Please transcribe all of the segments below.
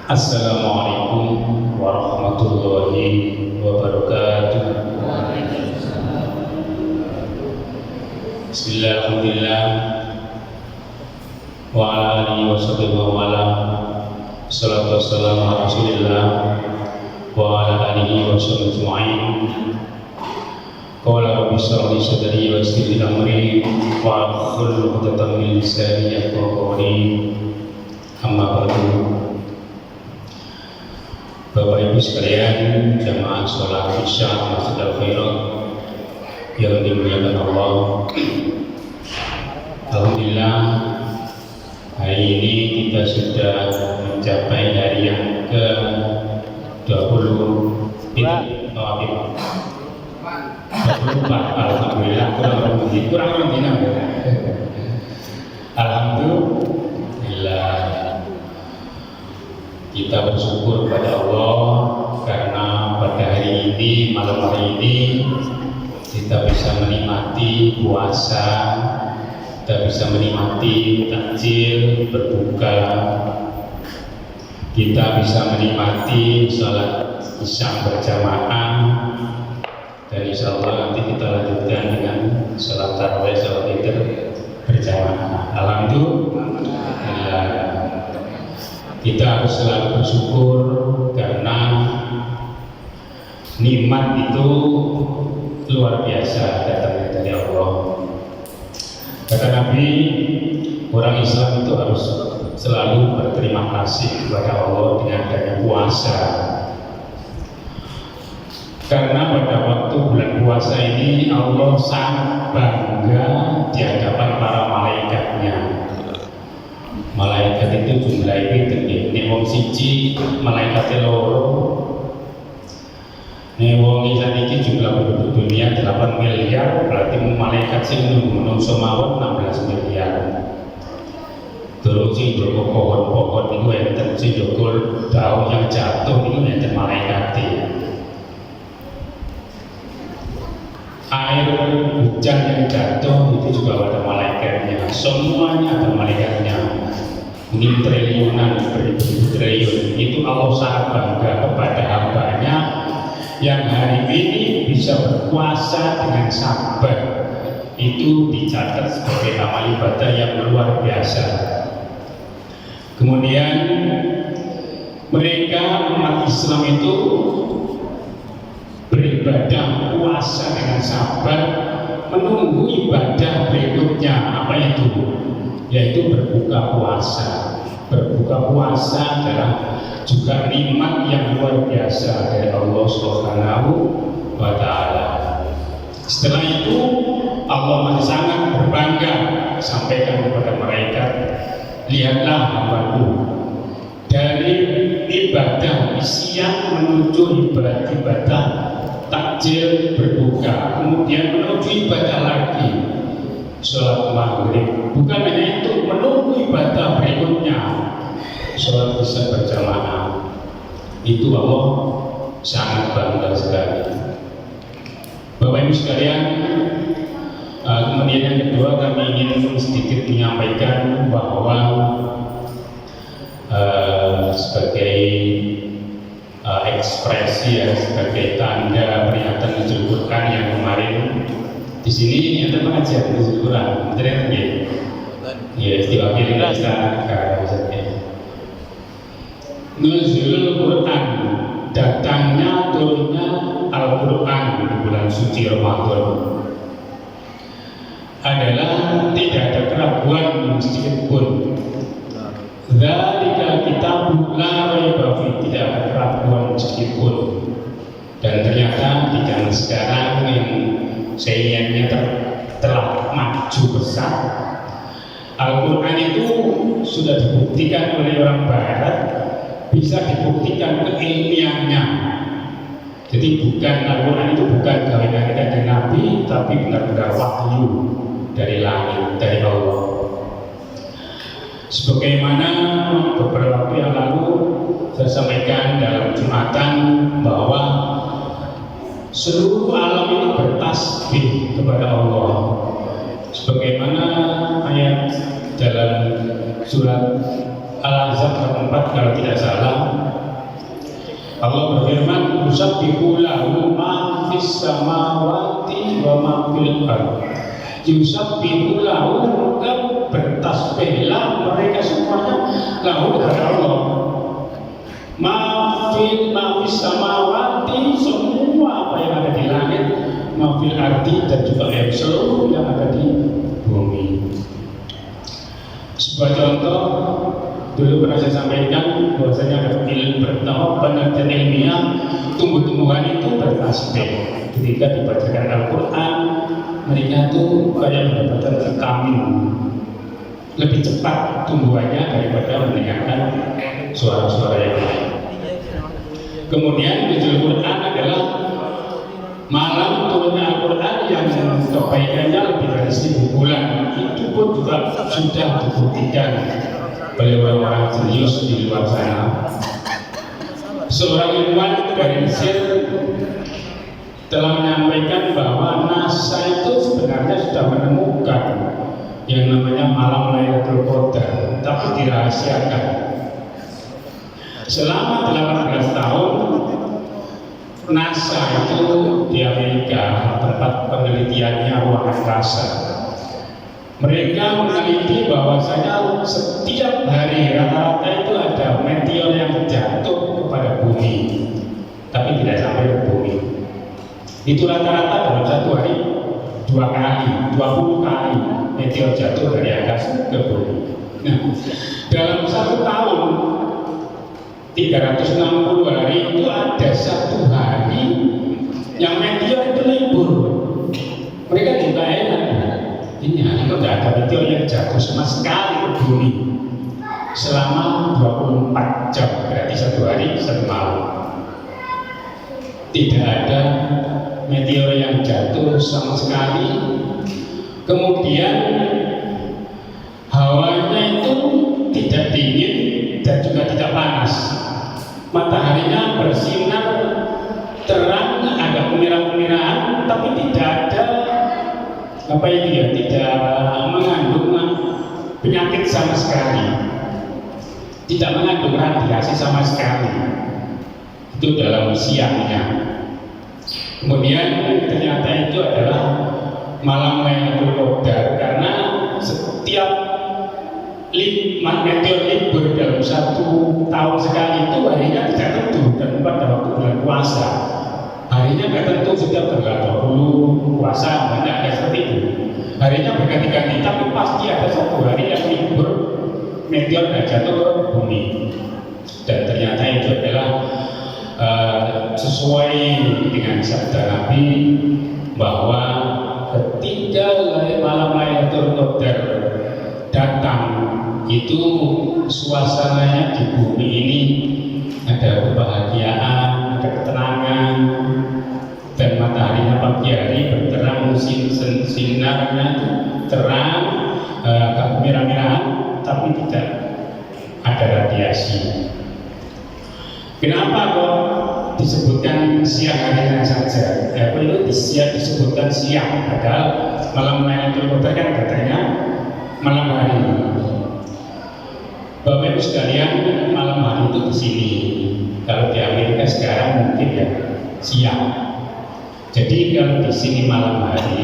Assalamualaikum warahmatullahi wabarakatuh. Bismillahirrahmanirrahim. Wa ala alihi wa sahbihi wa ala. Salatu wassalamu ala Rasulillah wa ala alihi wa sahbihi ajma'in. Qala rabbi shrah li sadri wa yassir li amri wa hlul 'uqdatam min lisani yafqahu qawli. Amma ba'du. Bapak Ibu sekalian, jamaah sholat Isya Masjid Al-Khairat yang dimuliakan Allah. Alhamdulillah, hari ini kita sudah mencapai hari yang ke-20 Alhamdulillah, kurang dina. Alhamdulillah, kita bersyukur kepada Allah karena pada hari ini, malam hari ini kita bisa menikmati puasa, kita bisa menikmati takjil, berbuka, kita bisa menikmati sholat isya berjamaah, dan insya Allah nanti kita lanjutkan dengan sholat tarawih, sholat witir berjamaah. Alhamdulillah, kita harus selalu bersyukur karena nikmat itu luar biasa datangnya dari Allah. Kata Nabi, orang Islam itu harus selalu berterima kasih kepada Allah dengan adanya puasa. Karena pada waktu bulan puasa ini Allah sangat bangga di hadapan para malaikatnya. Malaikat itu jumlah itu nek wong siji malaikate loro. Nek wong iki jumlah penduduk dunia 8 miliar, berarti malaikat sing menungso mawon 16 miliar. Terus sing jaga pohon-pohon itu enten, sing jaga daun yang jatuh itu enten malaikate. Air hujan yang jatuh itu juga ada malaikatnya. Semuanya ada malaikatnya. Ini triliunan, beribu triliun. Itu Allah sangat bangga kepada hambanya yang hari ini bisa berpuasa dengan sabar. Itu dicatat sebagai amal ibadah yang luar biasa. Kemudian mereka umat Islam itu beribadah puasa dengan sabar, menunggu ibadah berikutnya. Apa itu? Yaitu berbuka puasa. Berbuka puasa adalah juga nikmat yang luar biasa dari Allah Subhanahu wa Ta'ala. Setelah itu Allah masih sangat berbangga sampaikan kepada mereka, lihatlah hambaku, dari ibadah siang menuju ibadah takjil berbuka, kemudian menuju ibadah lagi sholat maghrib. Bukan hanya itu, menunggu ibadah berikutnya sholat isya berjamaah. Itu Allah sangat bangga sekali. Bapak Ibu sekalian, kemudian yang kedua kami ingin sedikit menyampaikan bahwa sebagai ekspresi ya, sebagai tanda peringatan Nuzul Quran yang kemarin di sini ada pengajian Nuzul Quran, betul ya? Ya, istilah pilih kita Nuzul Quran, datangnya turunnya Al-Quran di bulan suci Ramadan adalah tidak ada keraguan sedikit pun. Dzalika kitabun la raiba fihi, tidak ada keraguan sedikit pun. Dan ternyata di zaman sekarang yang saingannya telah maju besar, Al-Quran itu sudah dibuktikan oleh orang Barat, bisa dibuktikan keilmiannya. Jadi bukan Al-Quran itu bukan gawean dari Nabi, tapi benar-benar wahyu dari langit, dari Allah. Sebagaimana beberapa waktu yang lalu saya sampaikan dalam Jumatan bahwa seluruh alam ini bertasbih kepada Allah. Sebagaimana ayat dalam surat Al-Ahzab 4 kalau tidak salah. Allah berfirman, "Yusabbihu lahu ma fis samawati wa ma fil ardh." Yusabbihu lahu, maka bertasbihlah mereka semuanya lahu kepada Allah. Ma fis samawati, semua apa yang ada di langit, ma fil ardh, dan juga yang seluruh yang ada di bumi. Sebuah contoh dulu pernah saya sampaikan bahwasanya ada penelitian ilmiah tumbuh-tumbuhan itu bertasbih ketika dibacakan Al-Quran. Mereka itu kayak mendapatkan vitamin, lebih cepat tumbuhannya daripada mendengarkan suara-suara yang lain. Kemudian nuzul Quran adalah malam turunnya Al-Quran yang kebaikannya lebih dari 1000 bulan. Itu pun juga sudah dibuktikan oleh orang-orang serius di luar sana. Seorang ilmuwan dari Mesir telah menyampaikan bahwa NASA itu sebenarnya sudah menemukan yang namanya malam Lailatul Qadar, tapi dirahasiakan. Selama 18 tahun NASA itu di Amerika, tempat penelitiannya ruang angkasa, mereka meneliti bahwasanya setiap hari rata-rata itu ada meteor yang jatuh kepada bumi, tapi tidak sampai ke bumi. Itu rata-rata dalam satu hari 2 kali, 20 kali meteor jatuh dari angkasa ke bumi. Nah, dalam 1 tahun 360 hari itu ada 1 hari yang meteor itu libur. Mereka juga enak. Ini hari kok tidak ada meteor yang jatuh sama sekali ke bumi selama 24 jam, berarti 1 hari 1 malam. Tidak ada meteor yang jatuh sama sekali. Kemudian hawanya itu tidak dingin dan juga tidak panas. Mataharinya bersinar terang, agak kemerah-kemerahan, tapi tidak ada apa itu ya, tidak mengandung penyakit sama sekali, tidak mengandung radiasi sama sekali. Itu dalam siangnya. Kemudian ternyata itu adalah malam Lailatul Qadar, karena setiap meteor libur dalam 1 tahun sekali itu harinya tidak tentu, dan pada waktu bulan puasa harinya nggak tentu, setiap tanggal 20 puasa tidak ada seperti itu. Harinya berganti-ganti, tapi pasti ada 1 hari yang libur meteor nggak jatuh ke bumi. Dan ternyata itu adalah sesuai dengan sabda Nabi bahwa ketika malam Lailatul Qadar datang, itu suasananya di bumi ini ada kebahagiaan, ada ketenangan, dan mataharinya pagi hari berterang, sinarnya terang, agak merah-merahan, tapi tidak ada radiasi. Kenapa kok disebutkan siang harinya saja? Itu disebutkan siang, padahal malam Lailatul Qadar kan katanya malam hari. Bapak Ibu sekalian, malam hari itu di sini. Kalau di Amerika sekarang mungkin ya siang. Jadi kalau di sini malam hari,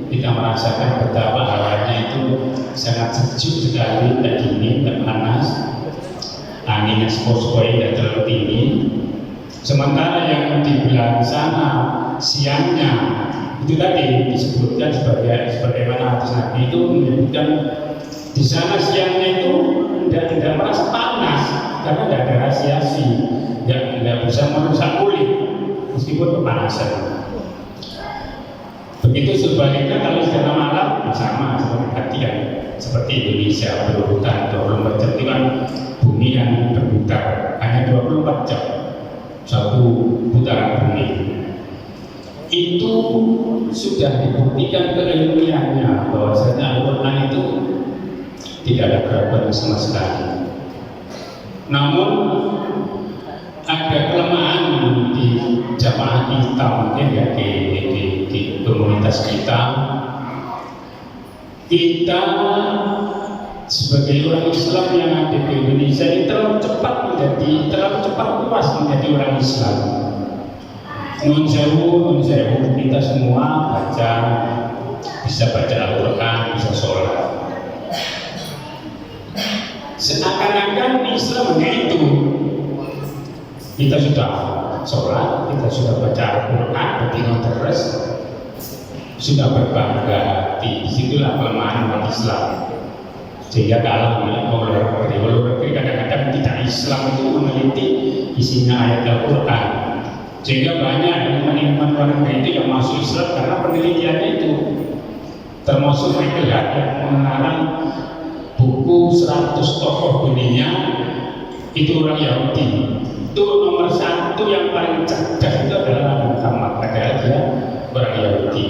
kita merasakan betapa hawanya itu sangat sejuk sekali, tidak dingin, tidak panas. Anginnya sepoi-sepoi, tidak terlalu tinggi. Sementara yang di belah sana siangnya itu tadi disebutkan sebagaimana hadis Nabi itu menyebutkan di sana siangnya itu tidak merasa panas karena tidak ada radiasi, tidak bisa merusak kulit meskipun kepanasan. Begitu sebaliknya kalau secara malam sama seperti yang seperti Indonesia berurutan 24 jam, itu kan bumi yang berputar hanya 24 jam satu putaran bumi. Itu sudah dibuktikan keilmiannya bahwasanya Al-Quran itu tidak ada keraguan sama sekali. Namun ada kelemahan di jamaah kita, mungkin ya di komunitas kita sebagai orang Islam yang ada di Indonesia ini terlalu cepat puas menjadi orang Islam. Nun sewu, kita semua bisa baca Al-Quran, bisa sholat. Seakan-akan Islam begitu. Kita sudah sholat, kita sudah baca Al-Quran, bertindak terus, sudah berbangga hati. Disitulah kelemahan umat Islam. Sehingga kalah oleh negeri. Kadang-kadang kita Islam itu meneliti isinya ayat Al-Quran. Sehingga banyak ilmuwan luar negeri itu yang masuk Islam karena penelitiannya itu. Termasuk Michael Hart yang mengarang buku 100 tokoh dunia itu orang Yahudi. Itu nomor 1 yang paling cerdas itu adalah Muhammad, padahal dia orang Yahudi.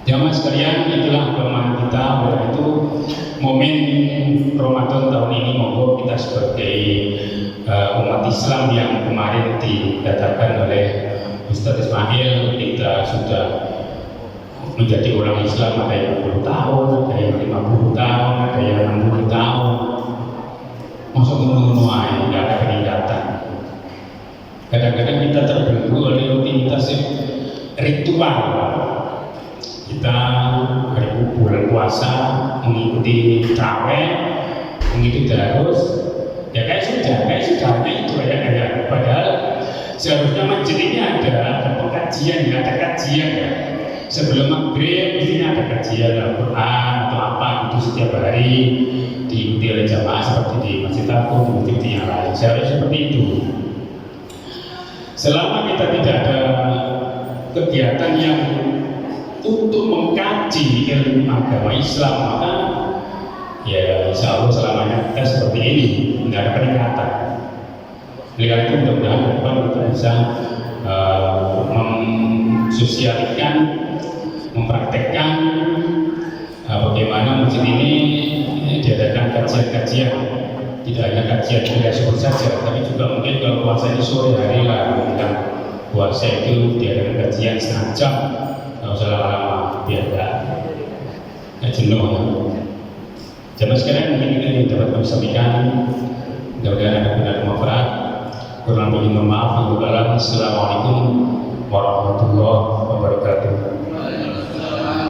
Jamaah sekalian, itulah kelemahan kita. Oleh itu momen Ramadan tahun ini monggo kita sebagai umat Islam yang kemarin dikatakan oleh Ustaz Ismail, kita sudah menjadi orang Islam, ada yang 20 tahun, ada yang 50 tahun, ada yang 60 tahun. Masuk menunggu nggak ada peningkatan. Kadang-kadang kita terbelenggu oleh rutinitas ritual. Kita hari bulan puasa mengikuti traweh, mengikuti darus, ya kayak sudahnya itu kayak padahal seharusnya masjid ini ada pengkajian, ada kajian ya. Sebelum maghrib mestinya ada kajian Al-Quran atau apa itu setiap hari diikuti oleh jamaah seperti di Masjid Agung, di masjid yang lain. Seharusnya seperti itu. Selama kita tidak ada kegiatan yang untuk mengkaji ilmu agama Islam, maka ya insya Allah selamanya kita seperti ini, tidak ada peningkatan. Oleh itu mudah-mudahan depan kita bisa mensosialkan, mempraktekkan bagaimana masjid ini diadakan kajian-kajian. Tidak hanya kajian tidak sebut saja, tapi juga mungkin kalau puasa ini sore hari lah, bukan puasa itu diadakan kajian setengah jam. Nggak usah lama-lama biar nggak jenuh. Jamaah sekalian, mungkin ini dapat kami sampaikan. Mudah-mudahan ada benar manfaat. Kurang lebih mohon maaf. Assalamualaikum warahmatullahi wabarakatuh.